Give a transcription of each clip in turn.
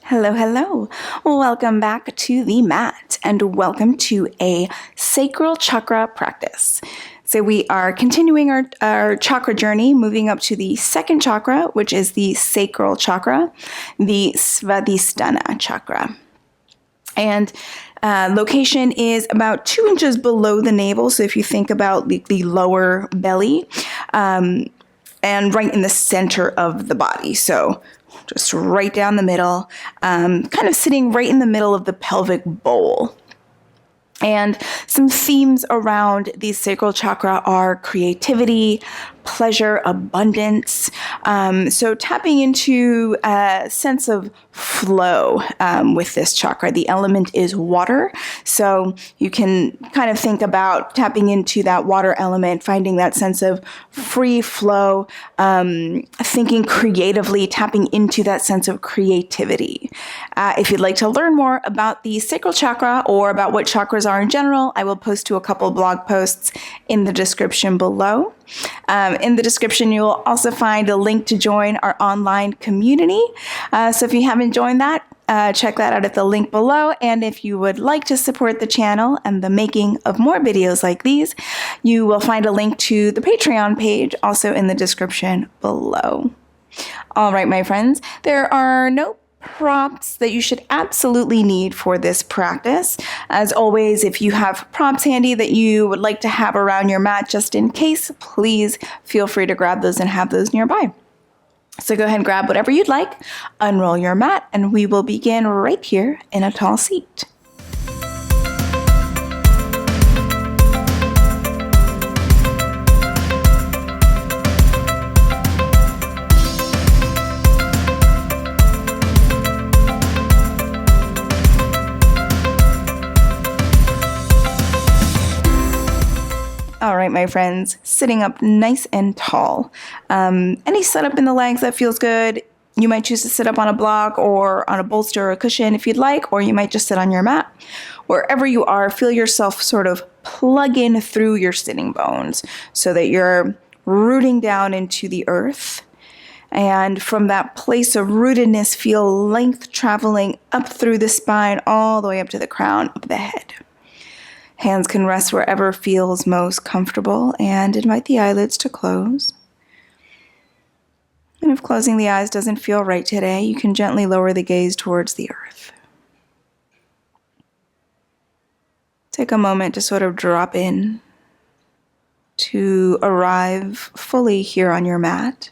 Hello, hello. Welcome back to the mat and welcome to a sacral chakra practice. So we are continuing our chakra journey, moving up to the second chakra, which is the sacral chakra, the svadhisthana chakra. And location is about 2 inches below the navel. So if you think about the lower belly, and right in the center of the body. So just right down the middle, kind of sitting right in the middle of the pelvic bowl. And some themes around the sacral chakra are creativity, pleasure, abundance. So tapping into a sense of flow with this chakra. The element is water. So you can kind of think about tapping into that water element, finding that sense of free flow, thinking creatively, tapping into that sense of creativity. If you'd like to learn more about the sacral chakra or about what chakras are in general, I will post to a couple blog posts in the description below. In the description, you will also find a link to join our online community. So if you haven't joined that, check that out at the link below. And if you would like to support the channel and the making of more videos like these, you will find a link to the Patreon page also in the description below. All right, my friends, there are no props that you should absolutely need for this practice. As always, if you have props handy that you would like to have around your mat just in case, please feel free to grab those and have those nearby. So go ahead and grab whatever you'd like, unroll your mat, and we will begin right here in a tall seat. All right, my friends, sitting up nice and tall. Any setup in the legs that feels good. You might choose to sit up on a block or on a bolster or a cushion if you'd like, or you might just sit on your mat. Wherever you are, feel yourself sort of plug in through your sitting bones so that you're rooting down into the earth. And from that place of rootedness, feel length traveling up through the spine all the way up to the crown of the head. Hands can rest wherever feels most comfortable, and invite the eyelids to close. And if closing the eyes doesn't feel right today, you can gently lower the gaze towards the earth. Take a moment to sort of drop in, to arrive fully here on your mat.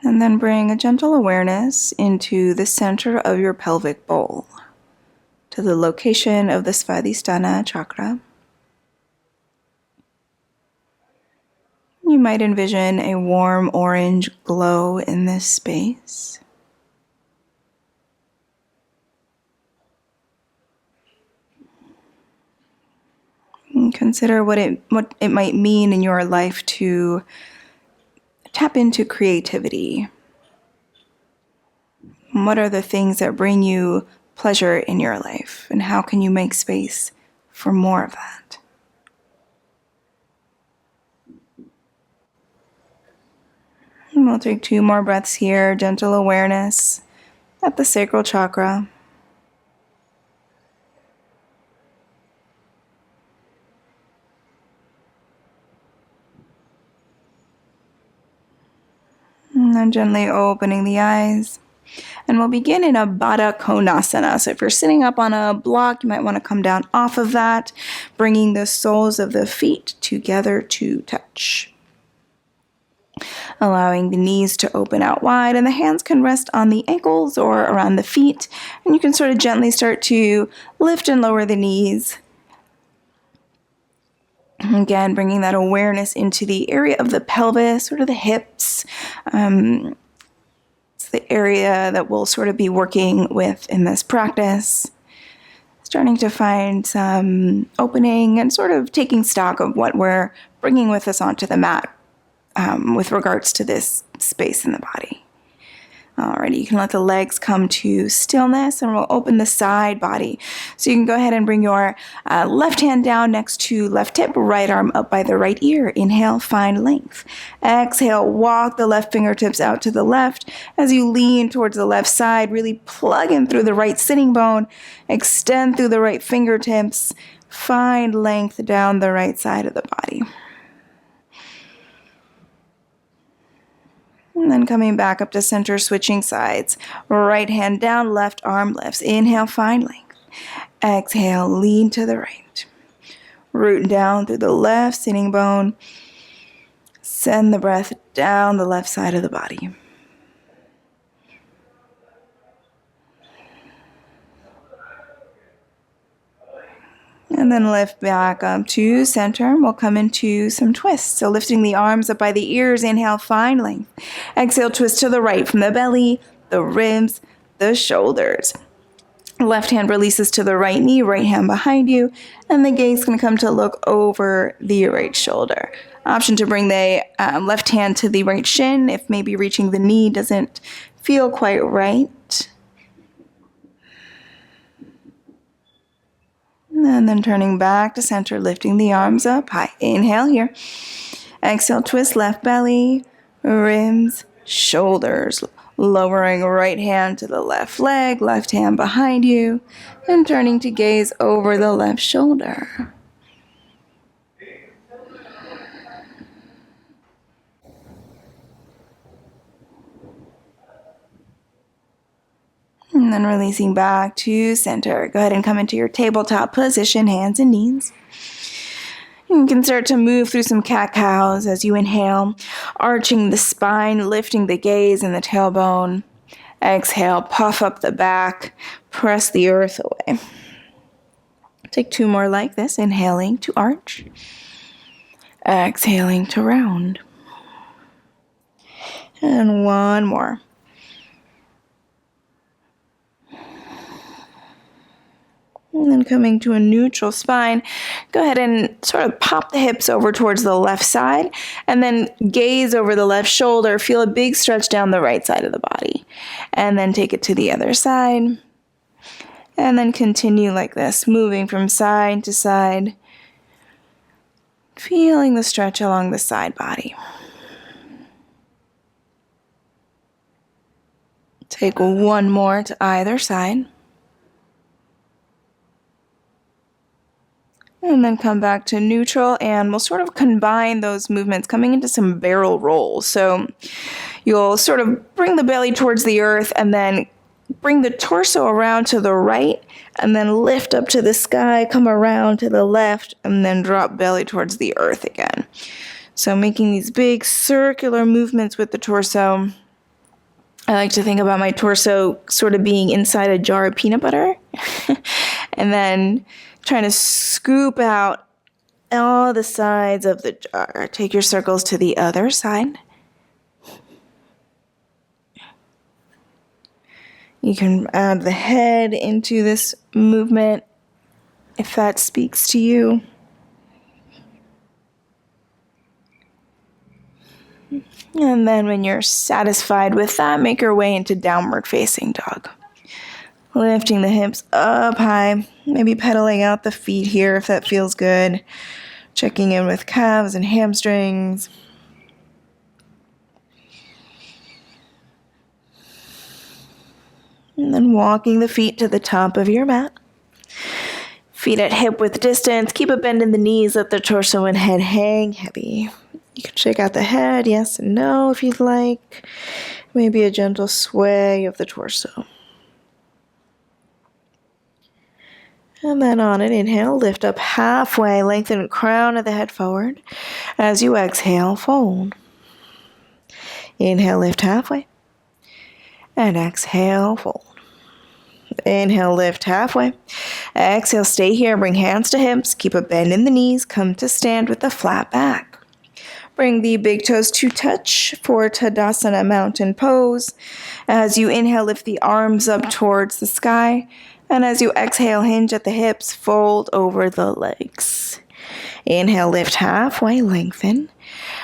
And then bring a gentle awareness into the center of your pelvic bowl, to the location of the svadhisthana chakra. You might envision a warm orange glow in this space. And consider what it might mean in your life to tap into creativity. What are the things that bring you pleasure in your life, and how can you make space for more of that? And we'll take 2 more breaths here, gentle awareness at the sacral chakra. And then gently opening the eyes. And we'll begin in a Baddha Konasana. So if you're sitting up on a block, you might want to come down off of that, bringing the soles of the feet together to touch. Allowing the knees to open out wide, and the hands can rest on the ankles or around the feet. And you can sort of gently start to lift and lower the knees. Again, bringing that awareness into the area of the pelvis, sort of the hips. It's the area that we'll sort of be working with in this practice. Starting to find some opening and sort of taking stock of what we're bringing with us onto the mat with regards to this space in the body. Alrighty, you can let the legs come to stillness, and we'll open the side body. So you can go ahead and bring your left hand down next to left hip, right arm up by the right ear. Inhale, find length. Exhale, walk the left fingertips out to the left as you lean towards the left side, really plug in through the right sitting bone, extend through the right fingertips, find length down the right side of the body. And then coming back up to center, switching sides. Right hand down, left arm lifts. Inhale, find length. Exhale, lean to the right. Root down through the left sitting bone. Send the breath down the left side of the body. And then lift back up to center. We'll come into some twists. So lifting the arms up by the ears. Inhale, find length. Exhale, twist to the right from the belly, the ribs, the shoulders. Left hand releases to the right knee, right hand behind you, and the gaze can come to look over the right shoulder. Option to bring the left hand to the right shin if maybe reaching the knee doesn't feel quite right. And then turning back to center, lifting the arms up high. Inhale here. Exhale, twist left belly, ribs, shoulders. Lowering right hand to the left leg, left hand behind you, and turning to gaze over the left shoulder. And then releasing back to center. Go ahead and come into your tabletop position, hands and knees. You can start to move through some cat-cows as you inhale, arching the spine, lifting the gaze and the tailbone. Exhale, puff up the back, press the earth away. Take 2 more like this, inhaling to arch, exhaling to round. And 1 more. And then coming to a neutral spine, go ahead and sort of pop the hips over towards the left side and then gaze over the left shoulder. Feel a big stretch down the right side of the body. And then take it to the other side. And then continue like this, moving from side to side. Feeling the stretch along the side body. Take 1 more to either side. And then come back to neutral, and we'll sort of combine those movements, coming into some barrel rolls. So you'll sort of bring the belly towards the earth, and then bring the torso around to the right, and then lift up to the sky, come around to the left, and then drop belly towards the earth again. So making these big circular movements with the torso. I like to think about my torso sort of being inside a jar of peanut butter, and then trying to scoop out all the sides of the jar. Take your circles to the other side. You can add the head into this movement if that speaks to you. And then when you're satisfied with that, make your way into downward facing dog. Lifting the hips up high, maybe pedaling out the feet here if that feels good. Checking in with calves and hamstrings. And then walking the feet to the top of your mat. Feet at hip width distance. Keep a bend in the knees. Let the torso and head hang heavy. You can shake out the head, yes and no if you'd like. Maybe a gentle sway of the torso. And then on an inhale, lift up halfway, lengthen crown of the head forward. As you exhale, fold. Inhale, lift halfway. And exhale, fold. Inhale, lift halfway. Exhale, stay here. Bring hands to hips. Keep a bend in the knees. Come to stand with a flat back. Bring the big toes to touch for Tadasana mountain pose. As you inhale, lift the arms up towards the sky. And as you exhale, hinge at the hips, fold over the legs. Inhale, lift halfway, lengthen.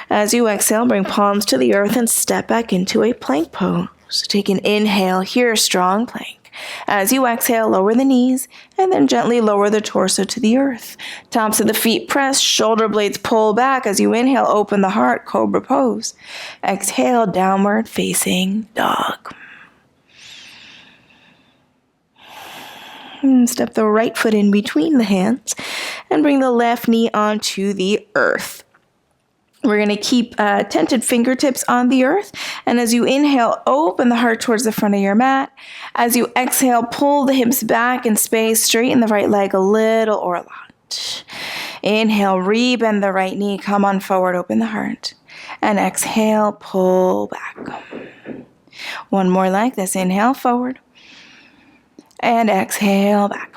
As you exhale, bring palms to the earth and step back into a plank pose. So take an inhale here, strong plank. As you exhale, lower the knees and then gently lower the torso to the earth. Tops of the feet press, shoulder blades pull back. As you inhale, open the heart, cobra pose. Exhale, downward facing dog. And step the right foot in between the hands and bring the left knee onto the earth. We're going to keep tented fingertips on the earth. And as you inhale, open the heart towards the front of your mat. As you exhale, pull the hips back in space, straighten the right leg a little or a lot. Inhale, rebend the right knee, come on forward, open the heart. And exhale, pull back. One more like this. Inhale, forward. And exhale, back.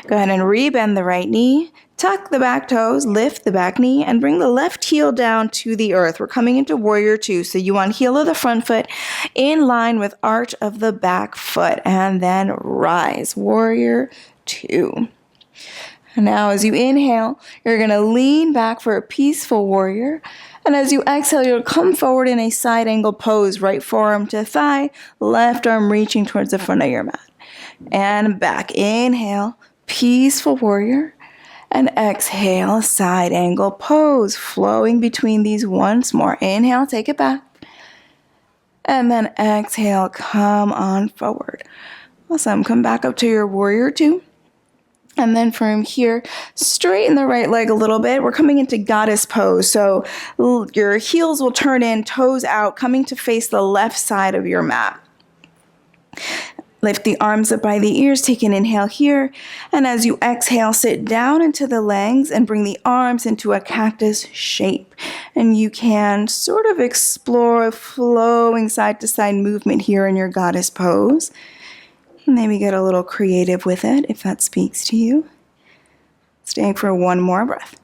Go ahead and rebend the right knee. Tuck the back toes, lift the back knee, and bring the left heel down to the earth. We're coming into warrior two. So you want heel of the front foot in line with arch of the back foot. And then rise. Warrior two. And now as you inhale, you're going to lean back for a peaceful warrior. And as you exhale, you'll come forward in a side angle pose. Right forearm to thigh, left arm reaching towards the front of your mat. And back. Inhale, peaceful warrior. And exhale, side angle pose, flowing between these once more. Inhale, take it back. And then exhale, come on forward. Awesome. Come back up to your warrior two. And then from here, straighten the right leg a little bit. We're coming into goddess pose. So your heels will turn in, toes out, coming to face the left side of your mat. Lift the arms up by the ears, take an inhale here. And as you exhale, sit down into the legs and bring the arms into a cactus shape. And you can sort of explore a flowing side to side movement here in your goddess pose. Maybe get a little creative with it if that speaks to you. Staying for one more breath.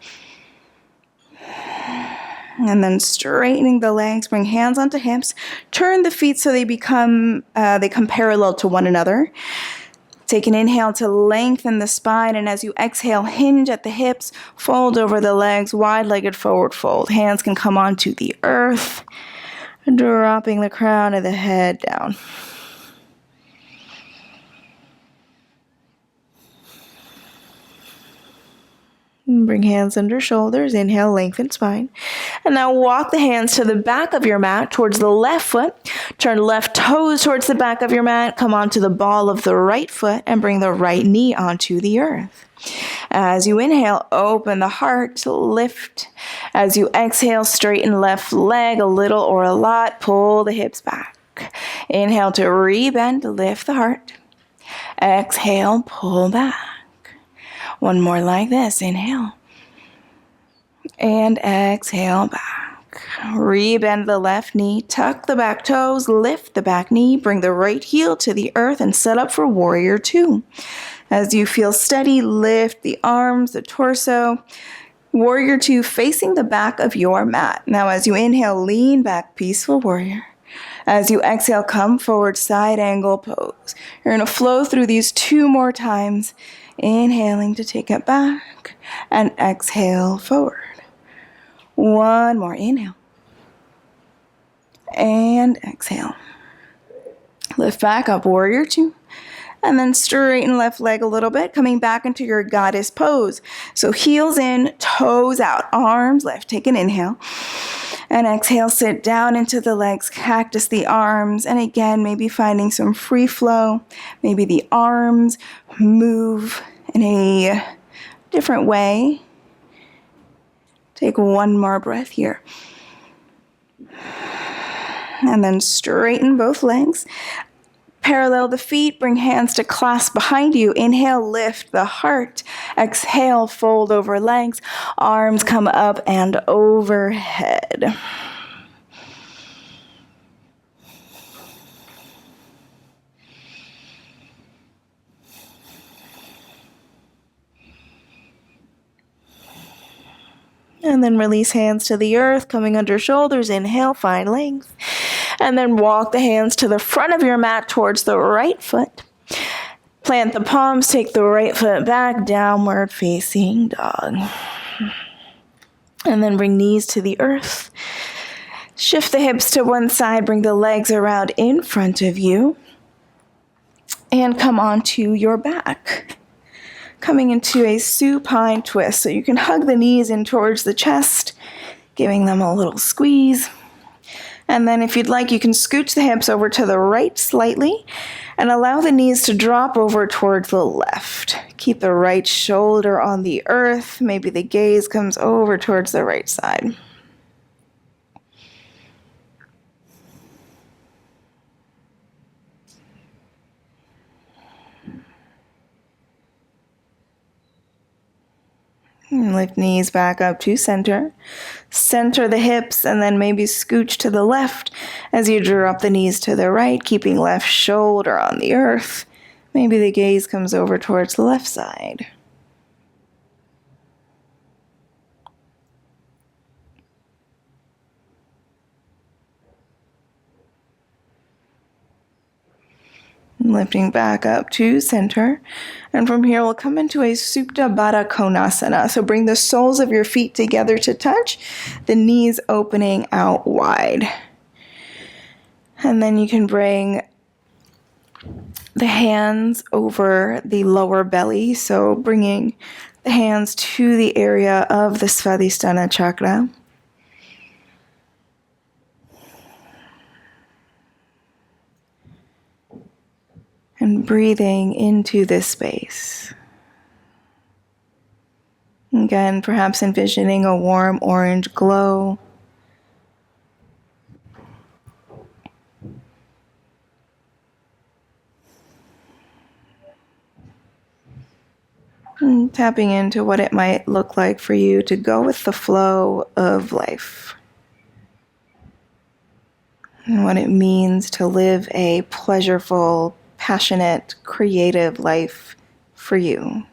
And then straightening the legs, bring hands onto hips, turn the feet so they come parallel to one another. Take an inhale to lengthen the spine, and as you exhale, hinge at the hips, fold over the legs, wide-legged forward fold. Hands can come onto the earth, dropping the crown of the head down. Bring hands under shoulders. Inhale, lengthen spine. And now walk the hands to the back of your mat towards the left foot. Turn left toes towards the back of your mat. Come onto the ball of the right foot and bring the right knee onto the earth. As you inhale, open the heart to lift. As you exhale, straighten left leg a little or a lot. Pull the hips back. Inhale to rebend, lift the heart. Exhale, pull back. One more like this. Inhale. And exhale back. Rebend the left knee. Tuck the back toes. Lift the back knee. Bring the right heel to the earth and set up for warrior two. As you feel steady, lift the arms, the torso. Warrior two facing the back of your mat. Now as you inhale, lean back, peaceful warrior. As you exhale, come forward, side angle pose. You're going to flow through these two more times. Inhaling to take it back and exhale forward. One more inhale. And exhale. Lift back up, warrior two. And then straighten left leg a little bit, coming back into your goddess pose. So heels in, toes out, arms left. Take an inhale. And exhale, sit down into the legs, cactus the arms. And again, maybe finding some free flow. Maybe the arms move in a different way. Take one more breath here. And then straighten both legs. Parallel the feet, bring hands to clasp behind you. Inhale, lift the heart. Exhale, fold over legs. Arms come up and overhead. And then release hands to the earth, coming under shoulders. Inhale, find length. And then walk the hands to the front of your mat towards the right foot. Plant the palms, take the right foot back, downward facing dog. And then bring knees to the earth. Shift the hips to one side, bring the legs around in front of you, and come onto your back. Coming into a supine twist, so you can hug the knees in towards the chest, giving them a little squeeze. And then if you'd like, you can scooch the hips over to the right slightly and allow the knees to drop over towards the left. Keep the right shoulder on the earth. Maybe the gaze comes over towards the right side. And lift knees back up to center. Center the hips and then maybe scooch to the left as you drop the knees to the right, keeping left shoulder on the earth. Maybe the gaze comes over towards the left side. Lifting back up to center. And from here, we'll come into a Supta Baddha Konasana. So bring the soles of your feet together to touch, the knees opening out wide. And then you can bring the hands over the lower belly. So bringing the hands to the area of the svadhisthana chakra. And breathing into this space. Again, perhaps envisioning a warm orange glow. And tapping into what it might look like for you to go with the flow of life. And what it means to live a pleasureful, passionate, creative life for you.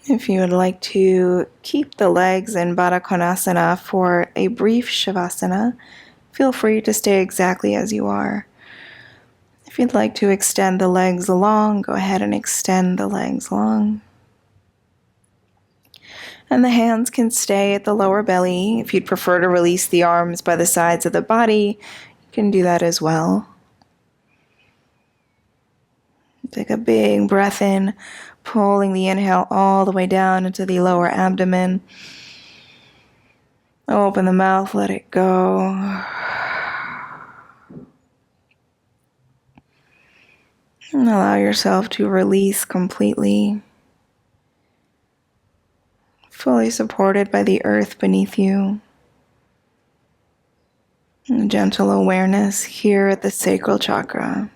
If you would like to keep the legs in Baddha Konasana for a brief Shavasana, feel free to stay exactly as you are. If you'd like to extend the legs long, go ahead and extend the legs long. And the hands can stay at the lower belly. If you'd prefer to release the arms by the sides of the body, you can do that as well. Take a big breath in, pulling the inhale all the way down into the lower abdomen. Open the mouth, let it go. And allow yourself to release completely. Fully supported by the earth beneath you. And gentle awareness here at the Sacral Chakra.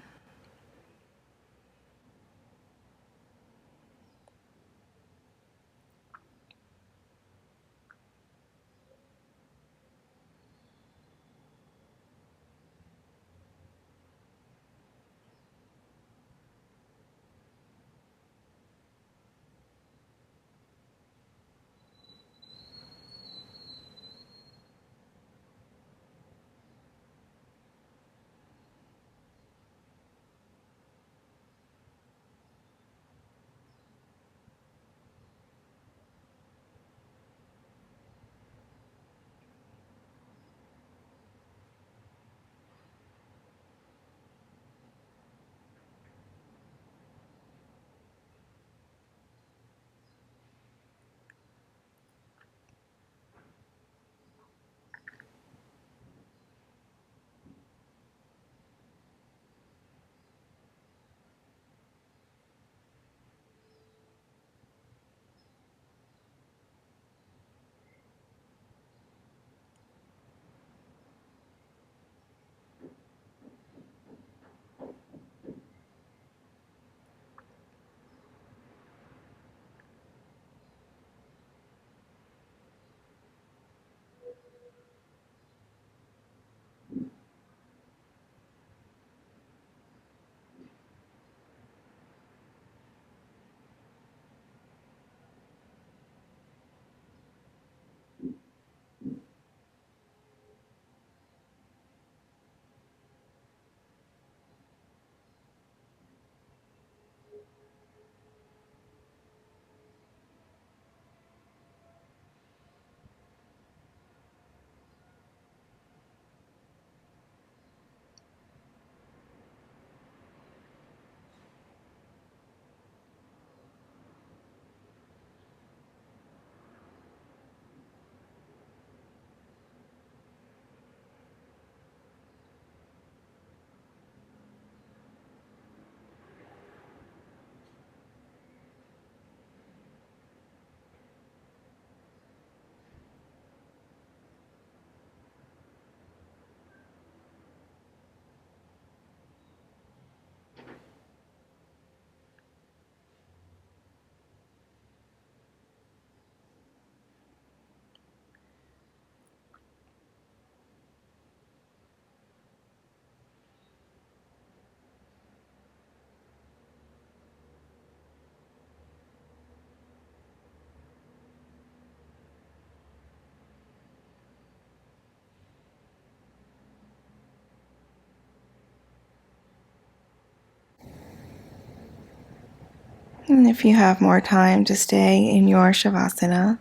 And if you have more time to stay in your Shavasana,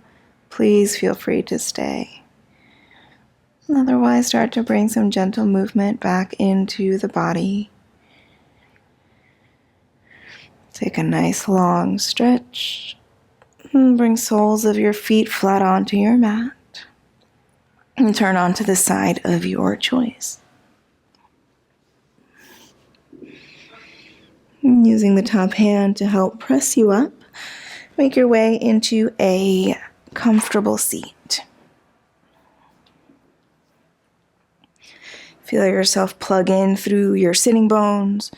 please feel free to stay. Otherwise, start to bring some gentle movement back into the body. Take a nice long stretch. And bring soles of your feet flat onto your mat. And turn onto the side of your choice. Using the top hand to help press you up, make your way into a comfortable seat. Feel yourself plug in through your sitting bones,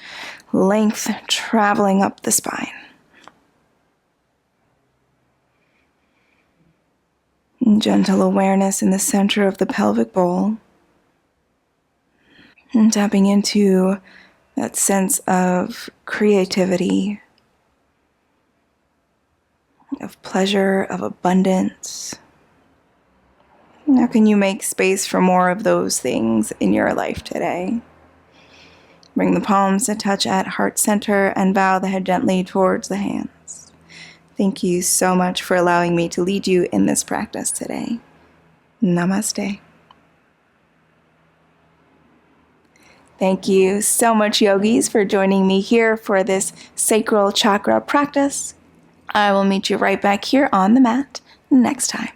length traveling up the spine. Gentle awareness in the center of the pelvic bowl. And tapping into that sense of creativity, of pleasure, of abundance. How can you make space for more of those things in your life today? Bring the palms to touch at heart center and bow the head gently towards the hands. Thank you so much for allowing me to lead you in this practice today. Namaste. Thank you so much, yogis, for joining me here for this Sacral Chakra practice. I will meet you right back here on the mat next time.